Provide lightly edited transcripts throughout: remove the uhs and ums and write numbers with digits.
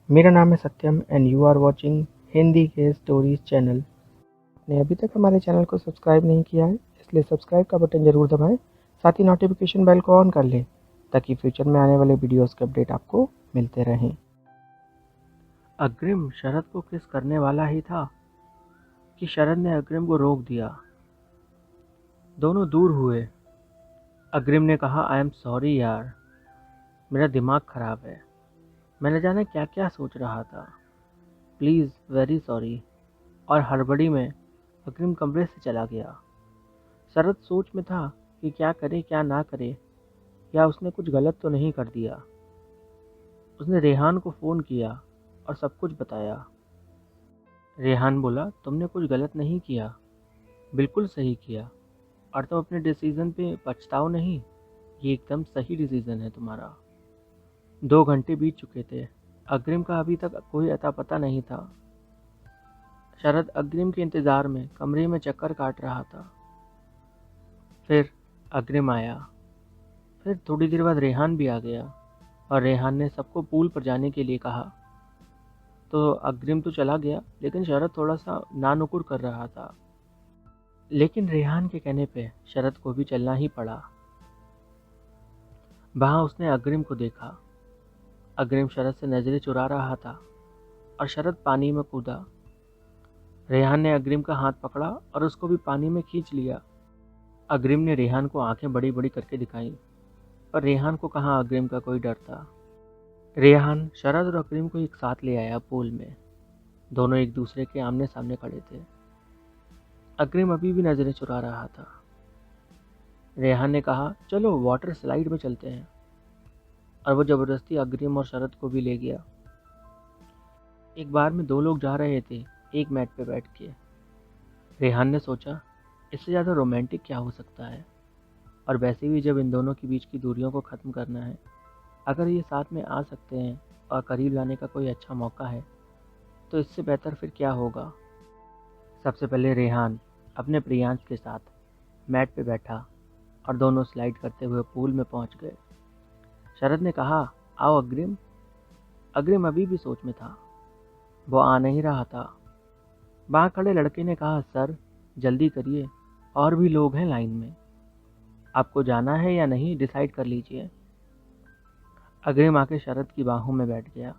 मेरा नाम है Satyam and you are watching Hindi के स्टोरीज चैनल। आपने अभी तक हमारे चैनल को सब्सक्राइब नहीं किया है, इसलिए सब्सक्राइब का बटन ज़रूर दबाएं। साथ ही नोटिफिकेशन बेल को ऑन कर लें ताकि फ्यूचर में आने वाले वीडियोस के अपडेट आपको मिलते रहें। अग्रिम शरद को किस करने वाला ही था कि शरद ने अग्रिम को रोक दिया। दोनों दूर हुए। अग्रिम ने कहा, आई एम सॉरी यार, मेरा दिमाग खराब है, मैं न जाने क्या क्या सोच रहा था, प्लीज़ वेरी सॉरी। और हड़बड़ी में अग्रिम कमरे से चला गया। शरद सोच में था कि क्या करे क्या ना करे, या उसने कुछ गलत तो नहीं कर दिया। उसने रेहान को फ़ोन किया और सब कुछ बताया। रेहान बोला, तुमने कुछ गलत नहीं किया, बिल्कुल सही किया, और तुम अपने डिसीज़न पे पछताओ नहीं, ये एकदम सही डिसीज़न है तुम्हारा। 2 घंटे बीत चुके थे। अग्रिम का अभी तक कोई अता पता नहीं था। शरद अग्रिम के इंतज़ार में कमरे में चक्कर काट रहा था। फिर अग्रिम आया। फिर थोड़ी देर बाद रेहान भी आ गया और रेहान ने सबको पूल पर जाने के लिए कहा। तो अग्रिम तो चला गया, लेकिन शरद थोड़ा सा नानुकुर कर रहा था। लेकिन रेहान के कहने पे शरद को भी चलना ही पड़ा। वहां उसने अग्रिम को देखा। अग्रिम शरद से नजरें चुरा रहा था और शरद पानी में कूदा। रेहान ने अग्रिम का हाथ पकड़ा और उसको भी पानी में खींच लिया। अग्रिम ने रेहान को आंखें बड़ी बड़ी करके दिखाई, पर रेहान को कहाँ अग्रिम का कोई डर था। रेहान शरद और अग्रिम को एक साथ ले आया पूल में। दोनों एक दूसरे के आमने सामने खड़े थे। अग्रिम अभी भी नजरें चुरा रहा था। रेहान ने कहा, चलो वाटर स्लाइड में चलते हैं, और वो जबरदस्ती अग्रिम और शरद को भी ले गया। एक बार में 2 लोग जा रहे थे, एक मैट पे बैठ के। रेहान ने सोचा, इससे ज़्यादा रोमांटिक क्या हो सकता है, और वैसे भी जब इन दोनों के बीच की दूरियों को ख़त्म करना है, अगर ये साथ में आ सकते हैं और करीब लाने का कोई अच्छा मौका है, तो इससे बेहतर फिर क्या होगा। सबसे पहले रेहान अपने प्रियांश के साथ मैट पे बैठा और दोनों स्लाइड करते हुए पूल में पहुंच गए। शरद ने कहा, आओ अग्रिम। अग्रिम अभी भी सोच में था, वो आ नहीं रहा था। वहाँ खड़े लड़के ने कहा, सर जल्दी करिए, और भी लोग हैं लाइन में, आपको जाना है या नहीं डिसाइड कर लीजिए। अग्रिम आके शरद की बाहों में बैठ गया।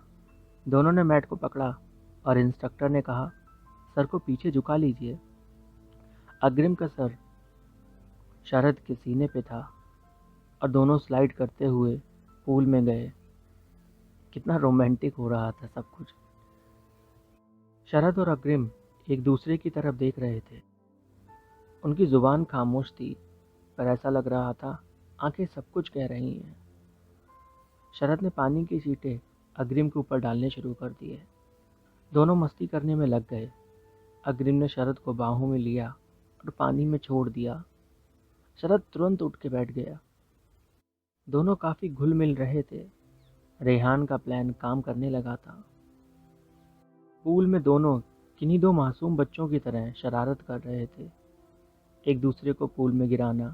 दोनों ने मैट को पकड़ा और इंस्ट्रक्टर ने कहा, सर को पीछे झुका लीजिए। अग्रिम का सर शरद के सीने पे था और दोनों स्लाइड करते हुए पूल में गए। कितना रोमांटिक हो रहा था सब कुछ। शरद और अग्रिम एक दूसरे की तरफ देख रहे थे। उनकी जुबान खामोश थी, पर ऐसा लग रहा था आंखें सब कुछ कह रही हैं। शरद ने पानी की छींटे अग्रिम के ऊपर डालने शुरू कर दिए। दोनों मस्ती करने में लग गए। अग्रिम ने शरद को बाहों में लिया और पानी में छोड़ दिया। शरद तुरंत उठ के बैठ गया। दोनों काफी घुल मिल रहे थे। रेहान का प्लान काम करने लगा था। पूल में दोनों किन्हीं 2 मासूम बच्चों की तरह शरारत कर रहे थे। एक दूसरे को पूल में गिराना,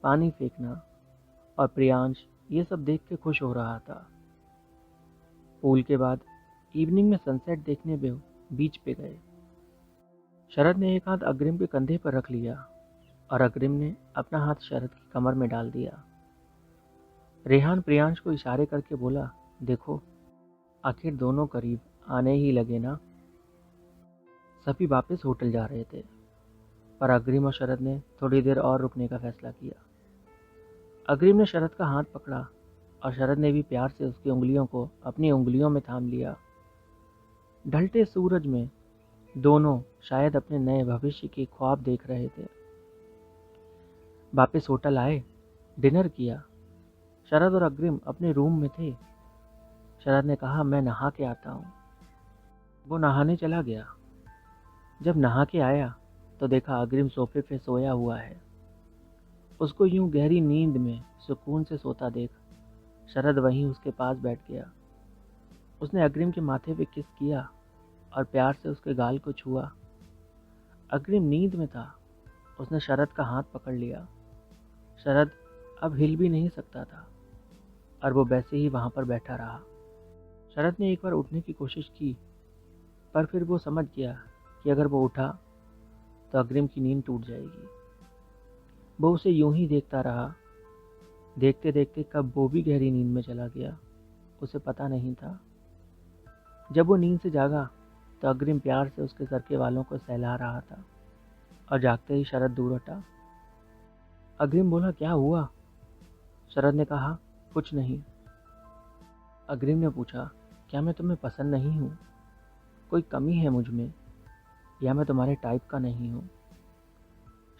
पानी फेंकना, और प्रियांश ये सब देख के खुश हो रहा था। पूल के बाद इवनिंग में सनसेट देखने बीच पे गए। शरद ने एक हाथ अग्रिम के कंधे पर रख लिया और अग्रिम ने अपना हाथ शरद की कमर में डाल दिया। रेहान प्रियांश को इशारे करके बोला, देखो आखिर दोनों करीब आने ही लगे ना। सभी वापस होटल जा रहे थे, पर अग्रिम और शरद ने थोड़ी देर और रुकने का फैसला किया। अग्रिम ने शरद का हाथ पकड़ा और शरद ने भी प्यार से उसकी उंगलियों को अपनी उंगलियों में थाम लिया। ढलते सूरज में दोनों शायद अपने नए भविष्य के ख्वाब देख रहे थे। वापस होटल आए, डिनर किया। शरद और अग्रिम अपने रूम में थे। शरद ने कहा, मैं नहा के आता हूँ। वो नहाने चला गया। जब नहा के आया तो देखा अग्रिम सोफे पे सोया हुआ है। उसको यूं गहरी नींद में सुकून से सोता देख शरद वहीं उसके पास बैठ गया। उसने अग्रिम के माथे पे किस किया और प्यार से उसके गाल को छुआ। अग्रिम नींद में था। उसने शरद का हाथ पकड़ लिया। शरद अब हिल भी नहीं सकता था और वो वैसे ही वहां पर बैठा रहा। शरद ने एक बार उठने की कोशिश की, पर फिर वो समझ गया कि अगर वो उठा तो अग्रिम की नींद टूट जाएगी। वो उसे यूं ही देखता रहा। देखते देखते कब वो भी गहरी नींद में चला गया, उसे पता नहीं था। जब वो नींद से जागा तो अग्रिम प्यार से उसके सर के बालों को सहला रहा था, और जागते ही शरद दूर हटा। अग्रिम बोला, क्या हुआ? शरद ने कहा, कुछ नहीं। अग्रिम ने पूछा, क्या मैं तुम्हें पसंद नहीं हूँ? कोई कमी है मुझ में, या मैं तुम्हारे टाइप का नहीं हूँ?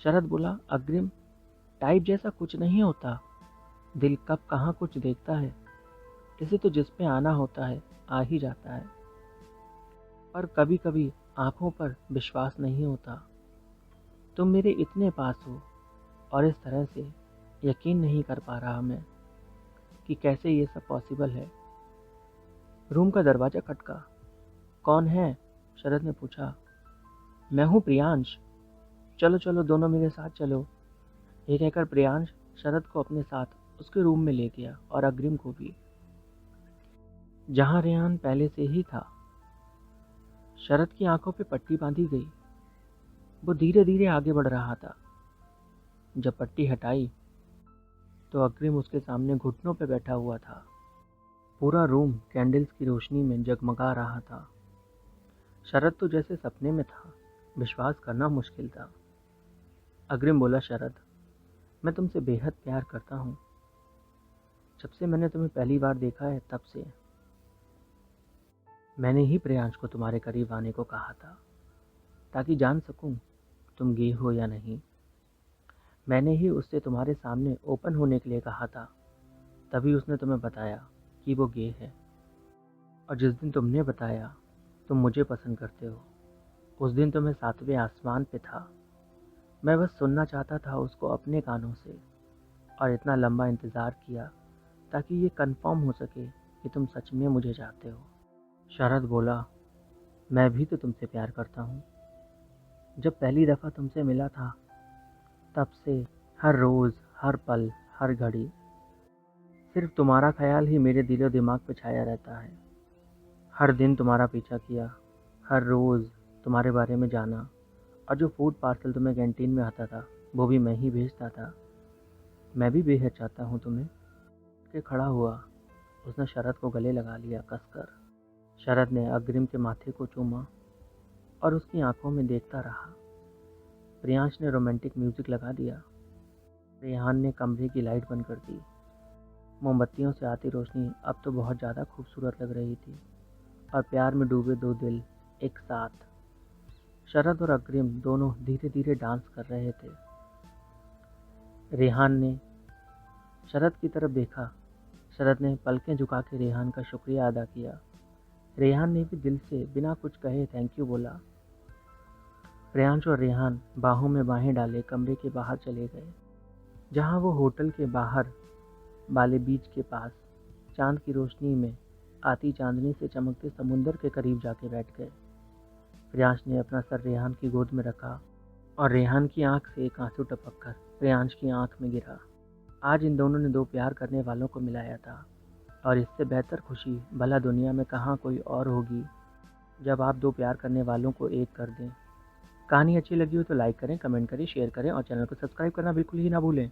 शरद बोला, अग्रिम, टाइप जैसा कुछ नहीं होता। दिल कब कहाँ कुछ देखता है। इसे तो जिस पे आना होता है आ ही जाता है। पर कभी कभी आंखों पर विश्वास नहीं होता। तुम मेरे इतने पास हो और इस तरह से यकीन नहीं कर पा रहा मैं कि कैसे ये सब पॉसिबल है। रूम का दरवाजा खटका। कौन है? शरद ने पूछा। मैं हूँ प्रियांश। चलो चलो दोनों मेरे साथ चलो। ये कहकर प्रियांश शरद को अपने साथ उसके रूम में ले गया, और अग्रिम को भी, जहाँ रेहान पहले से ही था। शरद की आंखों पे पट्टी बांधी गई। वो धीरे धीरे आगे बढ़ रहा था। जब पट्टी हटाई तो अग्रिम उसके सामने घुटनों पे बैठा हुआ था। पूरा रूम कैंडल्स की रोशनी में जगमगा रहा था। शरद तो जैसे सपने में था, विश्वास करना मुश्किल था। अग्रिम बोला, शरद, मैं तुमसे बेहद प्यार करता हूँ। जब से मैंने तुम्हें पहली बार देखा है तब से। मैंने ही प्रियांश को तुम्हारे करीब आने को कहा था, ताकि जान सकूं तुम गे हो या नहीं। मैंने ही उससे तुम्हारे सामने ओपन होने के लिए कहा था, तभी उसने तुम्हें बताया कि वो गे है। और जिस दिन तुमने बताया तुम मुझे पसंद करते हो, उस दिन तो मैं 7वें आसमान पे था। मैं बस सुनना चाहता था उसको अपने कानों से, और इतना लंबा इंतज़ार किया ताकि ये कंफर्म हो सके कि तुम सच में मुझे चाहते हो। शरद बोला, मैं भी तो तुमसे प्यार करता हूँ। जब पहली दफ़ा तुमसे मिला था तब से हर रोज़, हर पल, हर घड़ी सिर्फ तुम्हारा ख्याल ही मेरे दिलो दिमाग पे छाया रहता है। हर दिन तुम्हारा पीछा किया, हर रोज़ तुम्हारे बारे में जाना, और जो फूड पार्सल तुम्हें कैंटीन में आता था वो भी मैं ही भेजता था। मैं भी बेहद चाहता हूँ तुम्हें। के खड़ा हुआ, उसने शरद को गले लगा लिया कसकर। शरद ने अग्रिम के माथे को चूमा और उसकी आंखों में देखता रहा। प्रियांश ने रोमांटिक म्यूजिक लगा दिया। रेहान ने कमरे की लाइट बंद कर दी। मोमबत्तियों से आती रोशनी अब तो बहुत ज़्यादा खूबसूरत लग रही थी, और प्यार में डूबे दो दिल एक साथ। शरद और अग्रिम दोनों धीरे धीरे डांस कर रहे थे। रेहान ने शरद की तरफ देखा। शरद ने पलकें झुका के रेहान का शुक्रिया अदा किया। रेहान ने भी दिल से बिना कुछ कहे थैंक यू बोला। प्रियांश और रेहान बाहों में बाहें डाले कमरे के बाहर चले गए, जहां वो होटल के बाहर वाले बीच के पास चांद की रोशनी में आती चांदनी से चमकते समुंदर के करीब जाके बैठ गए। प्रियांश ने अपना सर रेहान की गोद में रखा, और रेहान की आंख से एक आंसू टपक कर प्रियांश की आंख में गिरा। आज इन दोनों ने दो प्यार करने वालों को मिलाया था, और इससे बेहतर खुशी भला दुनिया में कहाँ कोई और होगी, जब आप दो प्यार करने वालों को एक कर दें। कहानी अच्छी लगी हो तो लाइक करें, कमेंट करें, शेयर करें, और चैनल को सब्सक्राइब करना बिल्कुल ही ना भूलें।